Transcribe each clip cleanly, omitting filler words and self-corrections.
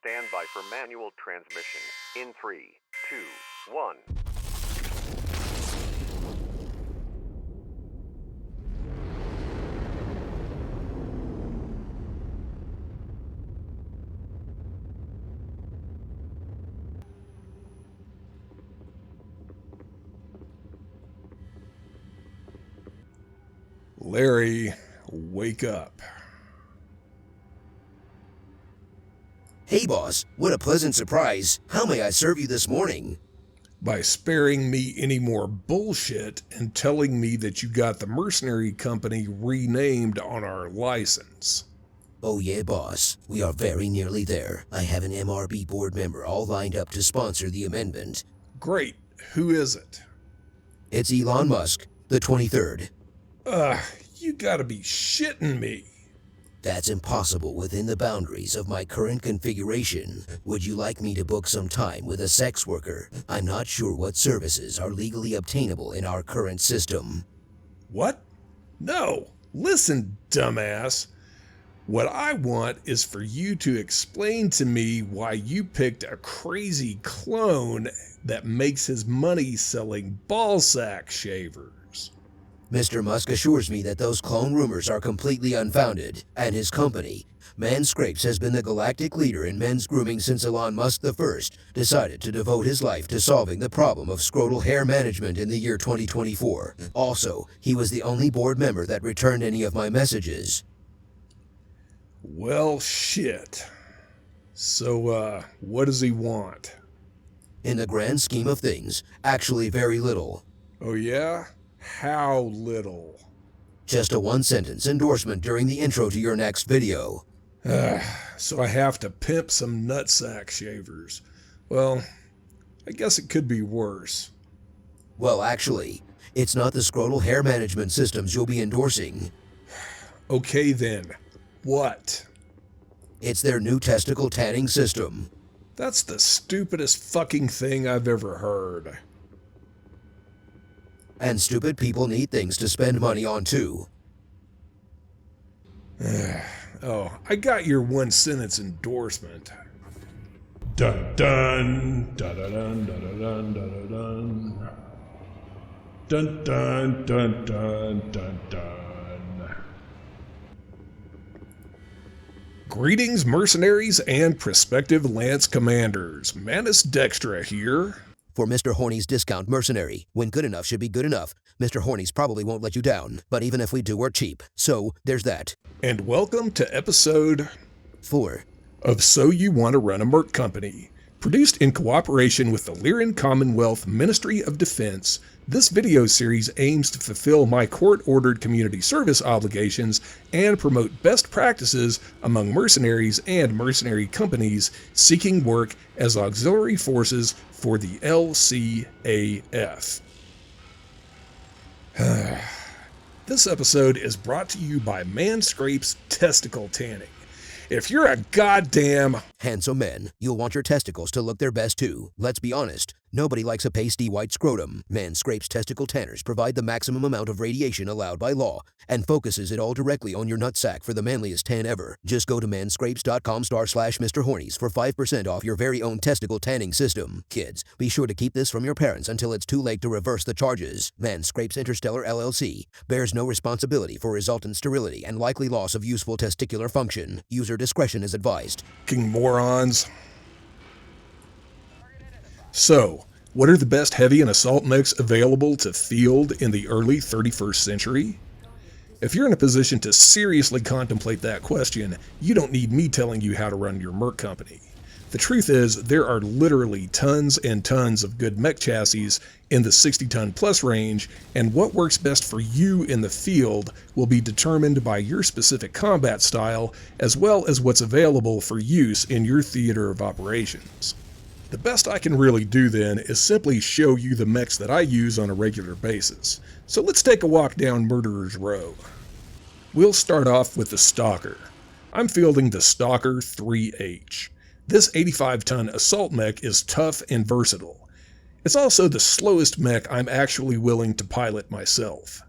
Stand by for manual transmission. In 3, 2, 1. Larry, wake up. Hey boss, what a pleasant surprise. How may I serve you this morning? By sparing me any more bullshit and telling me that you got the mercenary company renamed on our license. Oh yeah boss, we are very nearly there. I have an MRB board member all lined up to sponsor the amendment. Great. Who is it? It's Elon Musk, the 23rd. You gotta be shitting me. That's impossible within the boundaries of my current configuration. Would you like me to book some time with a sex worker? I'm not sure what services are legally obtainable in our current system. What? No. Listen, dumbass. What I want is for you to explain to me why you picked a crazy clone that makes his money selling ballsack shavers. Mr. Musk assures me that those clone rumors are completely unfounded, and his company, Manscapes, has been the galactic leader in men's grooming since Elon Musk I decided to devote his life to solving the problem of scrotal hair management in the year 2024. Also, he was the only board member that returned any of my messages. Well, shit. So, what does he want? In the grand scheme of things, actually very little. Oh yeah? How little? Just a one-sentence endorsement during the intro to your next video. So I have to pimp some nutsack shavers. Well, I guess it could be worse. Well, actually, it's not the scrotal hair management systems you'll be endorsing. Okay then, what? It's their new testicle tanning system. That's the stupidest fucking thing I've ever heard. And stupid people need things to spend money on too. Oh, I got your one-sentence endorsement. Dun dun dun dun dun dun dun dun dun dun dun dun dun dun. Greetings, mercenaries and prospective lance commanders. Manus Dextra here. For Mr. Horny's discount mercenary, when good enough should be good enough, Mr. Horny's probably won't let you down, but even if we do, we're cheap. So, there's that. And welcome to episode 4 of So You Want to Run a Merc Company. Produced in cooperation with the Lyran Commonwealth Ministry of Defense, this video series aims to fulfill my court-ordered community service obligations and promote best practices among mercenaries and mercenary companies seeking work as auxiliary forces for the LCAF. This episode is brought to you by Manscapes Testicle Tanning. If you're a goddamn handsome man, you'll want your testicles to look their best too. Let's be honest, nobody likes a pasty white scrotum. Manscapes testicle tanners provide the maximum amount of radiation allowed by law and focuses it all directly on your nutsack for the manliest tan ever. Just go to manscapes.com/Mr. Hornies for 5% off your very own testicle tanning system. Kids, be sure to keep this from your parents until it's too late to reverse the charges. Manscapes Interstellar LLC bears no responsibility for resultant sterility and likely loss of useful testicular function. User discretion is advised. King morons. So, what are the best heavy and assault mechs available to field in the early 31st century? If you're in a position to seriously contemplate that question, you don't need me telling you how to run your Merc company. The truth is, there are literally tons and tons of good mech chassis in the 60-ton plus range, and what works best for you in the field will be determined by your specific combat style, as well as what's available for use in your theater of operations. The best I can really do then is simply show you the mechs that I use on a regular basis. So let's take a walk down Murderer's Row. We'll start off with the Stalker. I'm fielding the Stalker 3H. This 85-ton assault mech is tough and versatile. It's also the slowest mech I'm actually willing to pilot myself.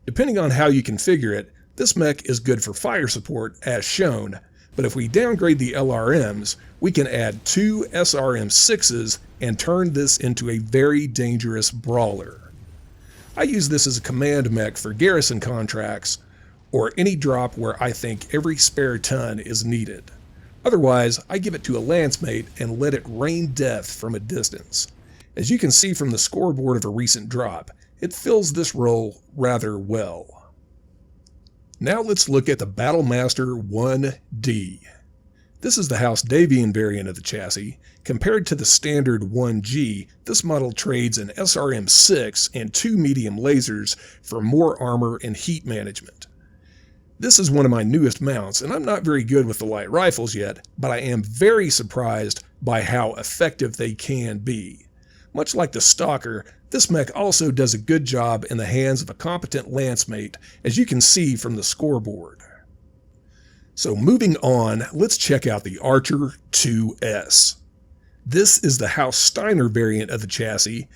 Depending on how you configure it, this mech is good for fire support as shown, but if we downgrade the LRMs, we can add 2 SRM-6s and turn this into a very dangerous brawler. I use this as a command mech for garrison contracts, or any drop where I think every spare ton is needed. Otherwise, I give it to a lancemate and let it rain death from a distance. As you can see from the scoreboard of a recent drop, it fills this role rather well. Now let's look at the BattleMaster 1D. This is the House Davian variant of the chassis. Compared to the standard 1G, this model trades an SRM-6 and 2 medium lasers for more armor and heat management. This is one of my newest mounts, and I'm not very good with the light rifles yet, but I am very surprised by how effective they can be. Much like the Stalker, this mech also does a good job in the hands of a competent lancemate, as you can see from the scoreboard. So moving on, let's check out the Archer 2S. This is the House Steiner variant of the chassis,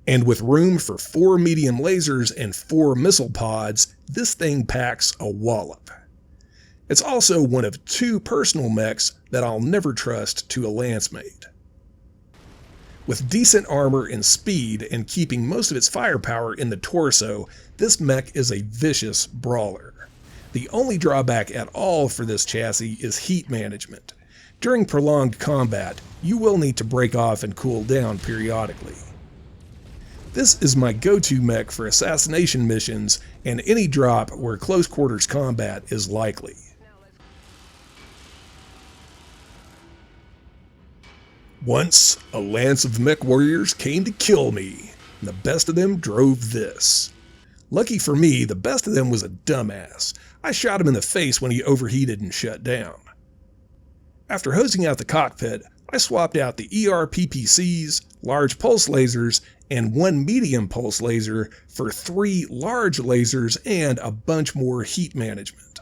and with room for 4 medium lasers and 4 missile pods, this thing packs a wallop. It's also one of 2 personal mechs that I'll never trust to a lancemate. With decent armor and speed and keeping most of its firepower in the torso, this mech is a vicious brawler. The only drawback at all for this chassis is heat management. During prolonged combat, you will need to break off and cool down periodically. This is my go-to mech for assassination missions and any drop where close quarters combat is likely. Once, a lance of MechWarriors came to kill me, and the best of them drove this. Lucky for me, the best of them was a dumbass. I shot him in the face when he overheated and shut down. After hosing out the cockpit, I swapped out the ER-PPCs, large pulse lasers, and 1 medium pulse laser for 3 large lasers and a bunch more heat management.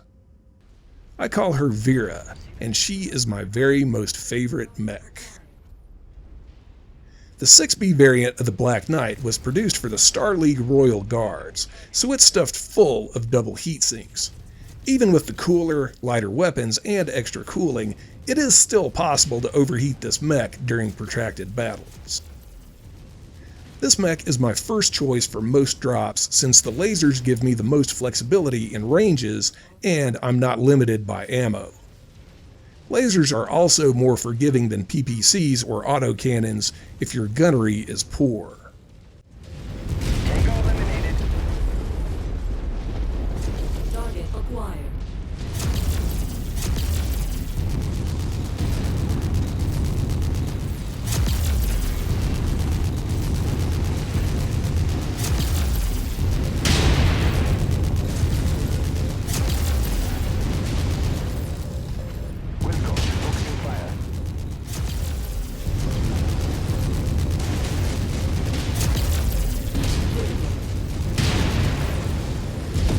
I call her Vera, and she is my very most favorite mech. The 6B variant of the Black Knight was produced for the Star League Royal Guards, so it's stuffed full of double heat sinks. Even with the cooler, lighter weapons, and extra cooling, it is still possible to overheat this mech during protracted battles. This mech is my first choice for most drops since the lasers give me the most flexibility in ranges and I'm not limited by ammo. Lasers are also more forgiving than PPCs or autocannons if your gunnery is poor. Tango eliminated. Target acquired. Wilco, focusing fire.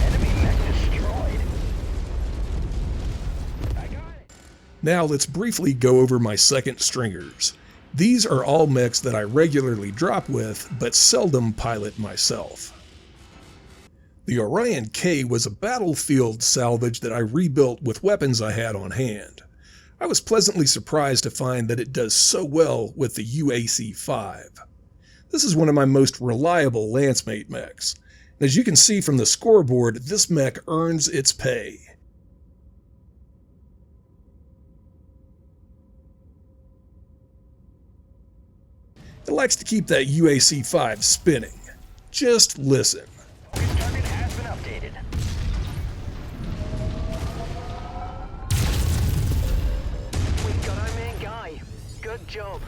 Enemy mech destroyed. I got it. Now let's briefly go over my second stringers. These are all mechs that I regularly drop with, but seldom pilot myself. The Orion K was a battlefield salvage that I rebuilt with weapons I had on hand. I was pleasantly surprised to find that it does so well with the UAC-5. This is one of my most reliable lancemate mechs. And as you can see from the scoreboard, this mech earns its pay. It likes to keep that UAC-5 spinning. Just listen. Focus target has been updated. We got our main guy. Good job.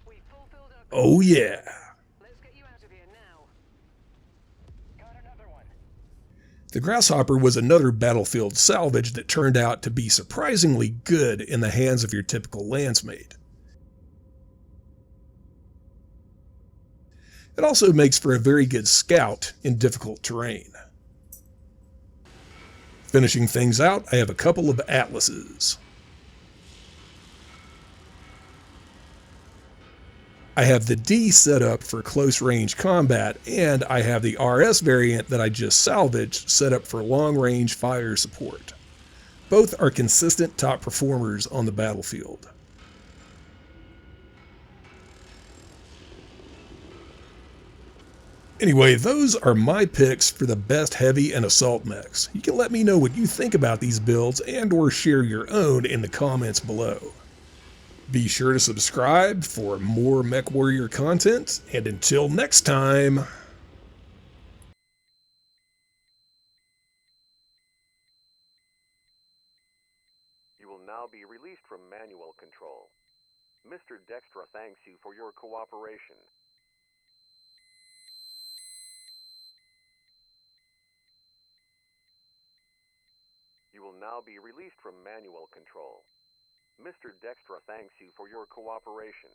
We fulfilled our. Oh yeah. Let's get you out of here now. Got another one. The GrassHopper was another battlefield salvage that turned out to be surprisingly good in the hands of your typical lancemate. It also makes for a very good scout in difficult terrain. Finishing things out, I have a couple of Atlases. I have the D set up for close range combat, and I have the RS variant that I just salvaged set up for long range fire support. Both are consistent top performers on the battlefield. Anyway, those are my picks for the best heavy and assault mechs. You can let me know what you think about these builds and or share your own in the comments below. Be sure to subscribe for more MechWarrior content, and until next time... You will now be released from manual control. Mr. Dextra thanks you for your cooperation. You will now be released from manual control. Mr. Dextra thanks you for your cooperation.